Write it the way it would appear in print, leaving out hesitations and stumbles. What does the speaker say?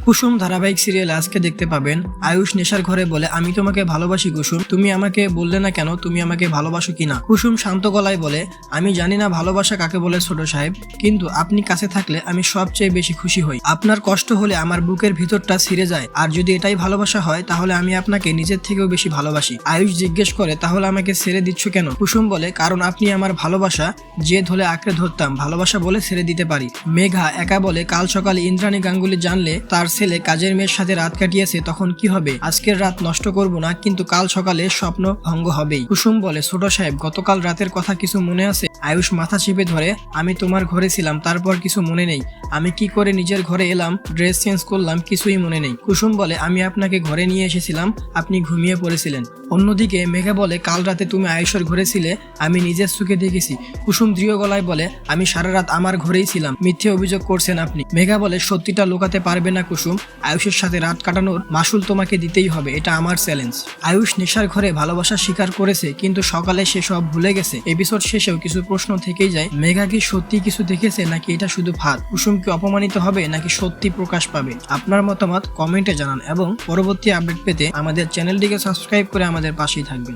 কুসুম ধারাবাহিক সিরিয়ালে আজকে দেখতে পাবেন আয়ুষ নেশার ঘরে বলে, আমি তোমাকে ভালোবাসি কুসুম, তুমি আমাকে বললে না কেন তুমি আমাকে ভালোবাসো কিনা। কুসুম শান্ত গলায় বলে, আমি জানি না ভালোবাসা কাকে বলে ছোট সাহেব, কিন্তু আপনি কাছে থাকলে আমি সবচেয়ে বেশি খুশি হই। আপনার কষ্ট হলে আমার বুকের ভিতরটা ছিঁড়ে যায়, আর যদি এটাই ভালোবাসা হয় তাহলে আমি আপনাকে নিজের থেকেও বেশি ভালোবাসি। আয়ুষ জিজ্ঞেস করে, তাহলে আমাকে ছেড়ে দিচ্ছ কেন? কুসুম বলে, কারণ আপনি আমার ভালোবাসা, জেদ হলে আঁকড়ে ধরতাম, ভালোবাসা বলে ছেড়ে দিতে পারি। মেঘা একা বলে, কাল সকালে ইন্দ্রাণী গাঙ্গুলি জানলে তার ছেলে কাজের মেয়ের সাথে রাত কাটিয়েছে তখন কি হবে? আজকের রাত নষ্ট করব না, কিন্তু কাল সকালে স্বপ্ন ভঙ্গ হবেই। কুসুম বলে, ছোট সাহেব গতকাল রাতের কথা কিছু মনে আছে? আয়ুষ মাথা চেপে ধরে, আমি তোমার ঘরে ছিলাম, তারপর কিছু মনে নেই। আমি কি করে নিজের ঘরে এলাম, ড্রেস চেঞ্জ করলাম, কিছুই মনে নেই। কুসুম বলে, আমি আপনাকে ঘরে নিয়ে এসেছিলাম, আপনি ঘুমিয়ে পড়েছিলেন। অন্যদিকে মেঘা বলে, কাল রাতে তুমি আয়ুষের ঘরে ছিলে, আমি নিজের চোখে দেখেছি। কুসুম দৃঢ় গলায় বলে, আমি সারা রাত আমার ঘরেই ছিলাম, মিথ্যে অভিযোগ করছেন আপনি। মেঘা বলে, সত্যিটা লুকাতে পারবে না কুসুম, আয়ুষের সাথে রাত কাটানোর মাসুল তোমাকে দিতেই হবে, এটা আমার চ্যালেঞ্জ। আয়ুষ নেশার ঘরে ভালোবাসা স্বীকার করেছে, কিন্তু সকালে সে সব ভুলে গেছে। এপিসোড শেষেও কিছু প্রশ্ন থেকেই যায়, মেঘা কি সত্যি কিছু দেখেছে নাকি এটা শুধু ফাঁদ? কুসুম কি অপমানিত হবে নাকি সত্যি প্রকাশ পাবে? আপনার মতামত কমেন্টে জানান এবং পরবর্তী আপডেট পেতে আমাদের চ্যানেলটিকে সাবস্ক্রাইব করে আমাদের পাশেই থাকবেন।